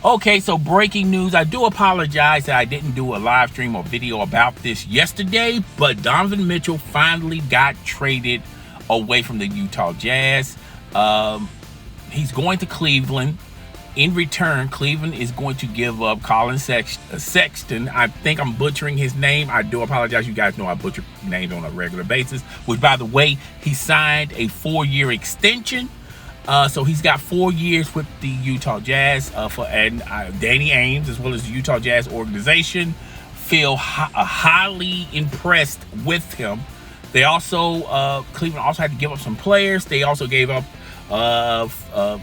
Okay, so breaking news. I do apologize that I didn't do a live stream or video about this yesterday, but Donovan Mitchell finally got traded away from the Utah Jazz. He's going to Cleveland. In return, Cleveland is going to give up Collin Sexton. I think I'm butchering his name. I do apologize. You guys know I butcher names on a regular basis, which, by the way, he signed a 4-year extension. So he's got 4 years with the Utah Jazz. And Danny Ainge, as well as the Utah Jazz organization, feel highly impressed with him. They also, Cleveland also had to give up some players. They also gave up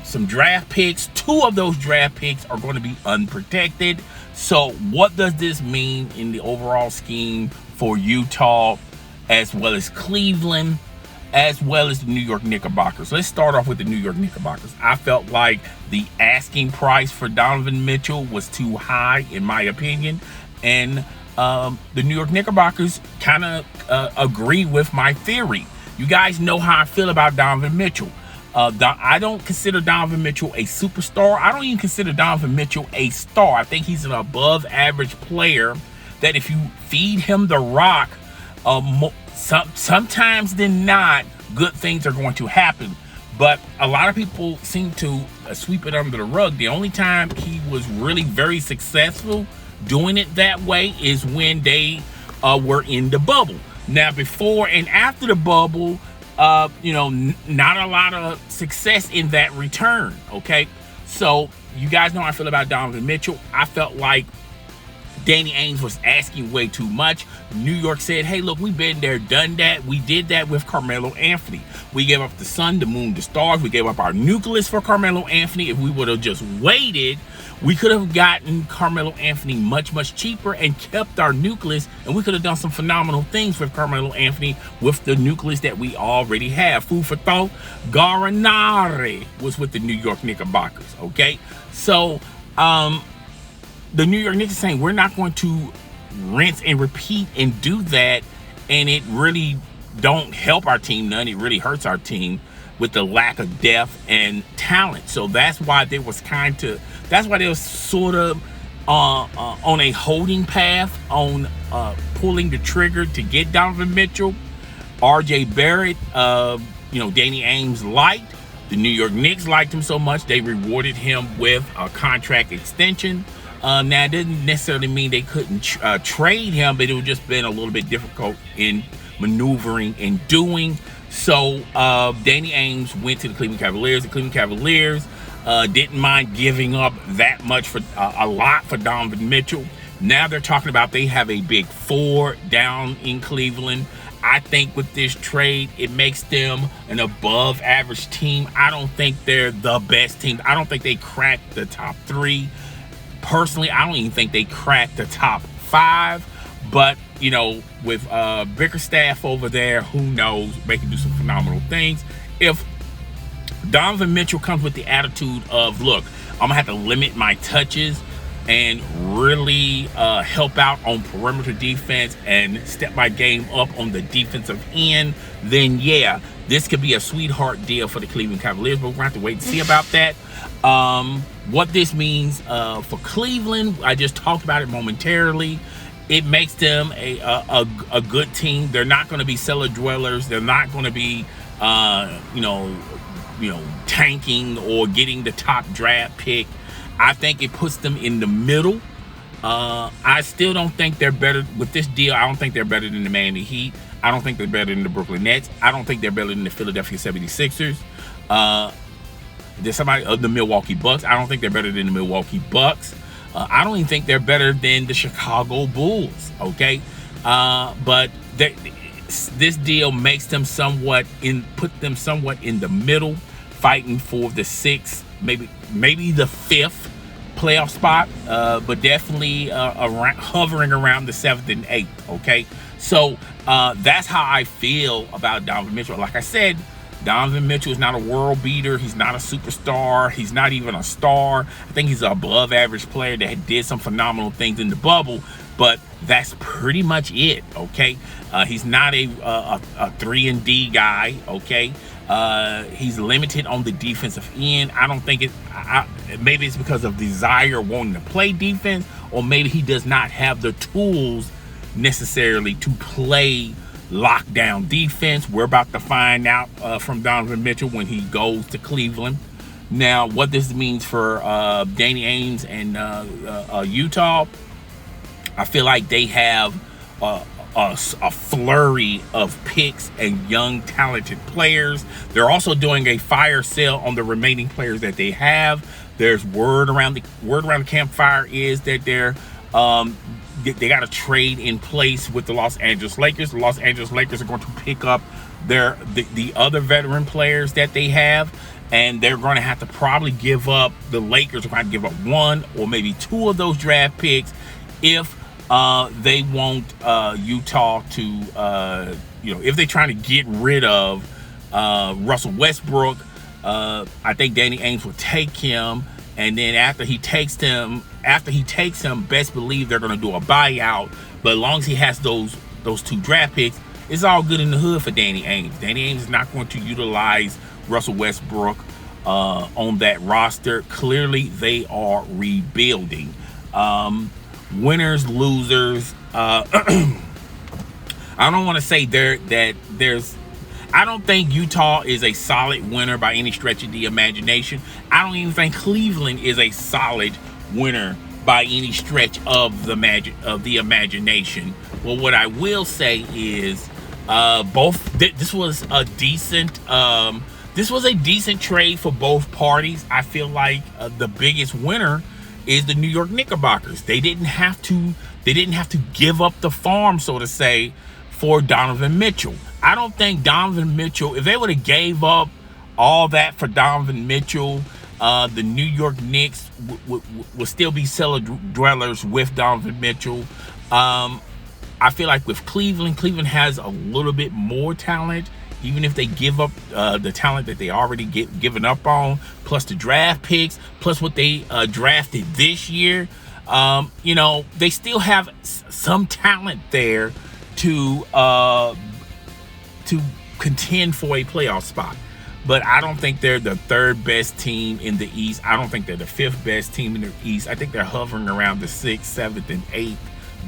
some draft picks. 2 of those draft picks are going to be unprotected. So what does this mean in the overall scheme for Utah, as well as Cleveland, as well as the New York Knickerbockers? Let's start off with the New York Knickerbockers. I felt like the asking price for Donovan Mitchell was too high, in my opinion, and the New York Knickerbockers kind of agree with my theory. You guys know how I feel about Donovan Mitchell. I don't consider Donovan Mitchell a superstar. I don't even consider Donovan Mitchell a star. I think he's an above average player that if you feed him the rock, sometimes than not, good things are going to happen. But a lot of people seem to sweep it under the rug. The only time he was really very successful doing it that way is when they were in the bubble. Now, before and after the bubble, not a lot of success in that return, okay? So you guys know how I feel about Donovan Mitchell. I felt like Danny Ainge was asking way too much. New York said, hey, look, we've been there, done that. We did that with Carmelo Anthony. We gave up the sun, the moon, the stars. We gave up our nucleus for Carmelo Anthony. If we would have just waited, we could have gotten Carmelo Anthony much, much cheaper and kept our nucleus, and we could have done some phenomenal things with Carmelo Anthony with the nucleus that we already have. Food for thought, Gallinari was with the New York Knickerbockers, okay? So, the New York Knicks are saying we're not going to rinse and repeat and do that, and it really don't help our team none. It really hurts our team with the lack of depth and talent. So that's why they was sort of on a holding path on pulling the trigger to get Donovan Mitchell. RJ Barrett, Danny Ainge liked. The New York Knicks liked him so much they rewarded him with a contract extension. Now, it didn't necessarily mean they couldn't trade him, but it would just been a little bit difficult in maneuvering and doing. So Danny Ainge went to the Cleveland Cavaliers. The Cleveland Cavaliers didn't mind giving up that much for a lot for Donovan Mitchell. Now they're talking about they have a big 4 down in Cleveland. I think with this trade, it makes them an above average team. I don't think they're the best team. I don't think they crack the top 3. Personally, I don't even think they cracked the top 5. But, with Bickerstaff over there, who knows? They can do some phenomenal things. If Donovan Mitchell comes with the attitude of, look, I'm going to have to limit my touches and really help out on perimeter defense and step my game up on the defensive end, then yeah, this could be a sweetheart deal for the Cleveland Cavaliers, but we're going to have to wait and see about that. What this means for Cleveland, I just talked about it momentarily. It makes them a good team. They're not going to be cellar dwellers. They're not going to be, tanking or getting the top draft pick. I think it puts them in the middle. I still don't think they're better with this deal. I don't think they're better than the Miami Heat. I don't think they're better than the Brooklyn Nets. I don't think they're better than the Philadelphia 76ers. There's the Milwaukee Bucks. I don't think they're better than the Milwaukee Bucks. I don't even think they're better than the Chicago Bulls. Okay, but this deal makes them put them somewhat in the middle, fighting for the 6th, maybe the 5th playoff spot, but definitely hovering around the 7th and 8th. Okay, so that's how I feel about Donovan Mitchell. Like I said, Donovan Mitchell is not a world beater. He's not a superstar. He's not even a star. I think he's an above average player that did some phenomenal things in the bubble, but that's pretty much it. Okay, he's not a 3-and-D guy. Okay, He's limited on the defensive end. I don't think maybe it's because of desire wanting to play defense, or maybe he does not have the tools necessarily to play lockdown defense. We're about to find out from Donovan Mitchell when he goes to Cleveland. Now, what this means for Danny Ainge and Utah, I feel like they have a flurry of picks and young, talented players. They're also doing a fire sale on the remaining players that they have. There's word around the campfire is that they got a trade in place with the Los Angeles Lakers. The Los Angeles Lakers are going to pick up the other veteran players that they have, and they're going to have to probably give up. The Lakers are going to give up one or maybe two of those draft picks if they want Utah to, if they're trying to get rid of Russell Westbrook. I think Danny Ainge will take him, and then after he takes him, best believe they're going to do a buyout. But as long as he has those two draft picks, it's all good in the hood for Danny Ainge. Danny Ainge is not going to utilize Russell Westbrook on that roster. Clearly, they are rebuilding. Winners, losers. I don't want to say I don't think Utah is a solid winner by any stretch of the imagination. I don't even think Cleveland is a solid winner by any stretch of the imagination. Well, what I will say is this was a decent trade for both parties. I feel like the biggest winner is the New York Knickerbockers. They didn't have to give up the farm, so to say, for Donovan Mitchell. I don't think Donovan Mitchell, if they would have gave up all that for Donovan Mitchell, the New York Knicks would still be cellar dwellers with Donovan Mitchell. I feel like with Cleveland has a little bit more talent, even if they give up the talent that they already given up on, plus the draft picks, plus what they drafted this year. They still have some talent there to contend for a playoff spot. But I don't think they're the third best team in the East. I don't think they're the fifth best team in the East. I think they're hovering around the 6th, 7th, and 8th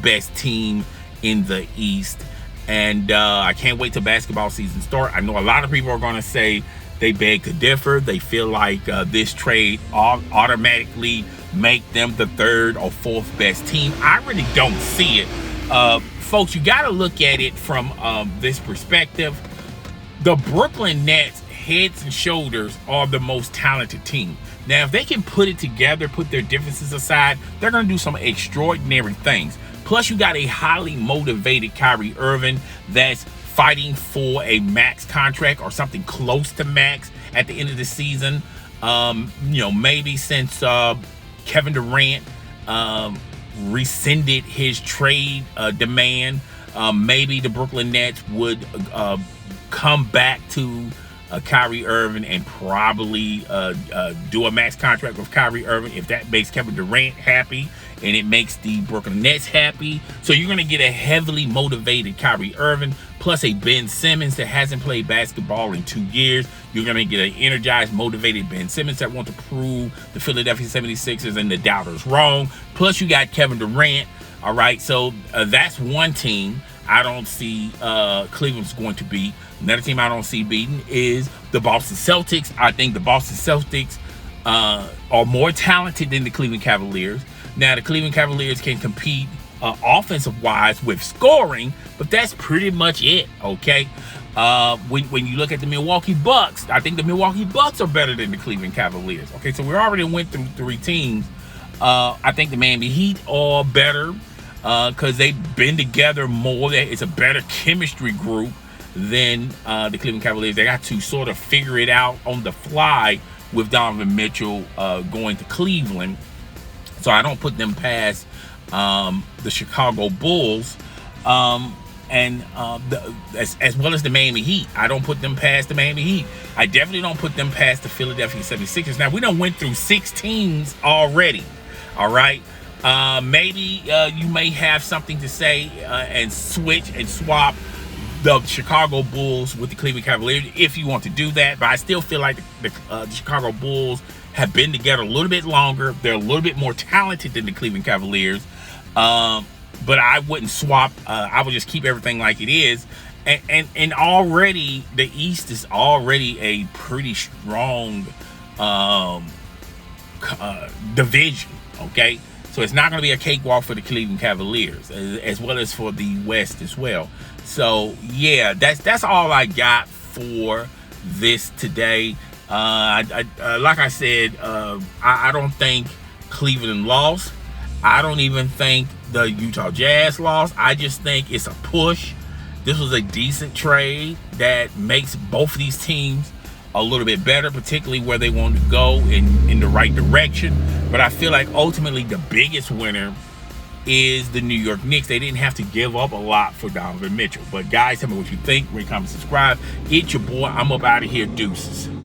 best team in the East. And I can't wait till basketball season start. I know a lot of people are going to say they beg to differ. They feel like this trade automatically make them the 3rd or 4th best team. I really don't see it. Folks, you got to look at it from this perspective. The Brooklyn Nets, heads and shoulders, are the most talented team. Now, if they can put it together, put their differences aside, they're going to do some extraordinary things. Plus, you got a highly motivated Kyrie Irving that's fighting for a max contract or something close to max at the end of the season. Maybe since Kevin Durant rescinded his trade demand, maybe the Brooklyn Nets would come back to Kyrie Irving and probably do a max contract with Kyrie Irving if that makes Kevin Durant happy and it makes the Brooklyn Nets happy. So you're going to get a heavily motivated Kyrie Irving plus a Ben Simmons that hasn't played basketball in 2 years. You're going to get an energized, motivated Ben Simmons that wants to prove the Philadelphia 76ers and the doubters wrong. Plus you got Kevin Durant. All right, so that's one team I don't see Cleveland's going to beat. Another team I don't see beating is the Boston Celtics. I think the Boston Celtics are more talented than the Cleveland Cavaliers. Now, the Cleveland Cavaliers can compete offensive-wise with scoring, but that's pretty much it, okay? When you look at the Milwaukee Bucks, I think the Milwaukee Bucks are better than the Cleveland Cavaliers. Okay, so we already went through 3 teams. I think the Miami Heat are better because they've been together more. It's a better chemistry group than the Cleveland Cavaliers. They got to sort of figure it out on the fly with Donovan Mitchell going to Cleveland. So I don't put them past the Chicago Bulls as well as the Miami Heat. I don't put them past the Miami Heat. I definitely don't put them past the Philadelphia 76ers. Now, we done went through 6 teams already. All right. Maybe you may have something to say and switch and swap the Chicago Bulls with the Cleveland Cavaliers if you want to do that. But I still feel like the Chicago Bulls have been together a little bit longer. They're a little bit more talented than the Cleveland Cavaliers. But I wouldn't swap. I would just keep everything like it is. And already the East is already a pretty strong division. Okay, so it's not going to be a cakewalk for the Cleveland Cavaliers, as well as for the West as well. So yeah, that's all I got for this today. Like I said, I don't think Cleveland lost. I don't even think the Utah Jazz lost. I just think it's a push. This was a decent trade that makes both of these teams a little bit better, particularly where they want to go in the right direction. But I feel like ultimately the biggest winner is the New York Knicks. They didn't have to give up a lot for Donovan Mitchell. But guys, tell me what you think. Rate, comment, subscribe. It's your boy. I'm up out of here. Deuces.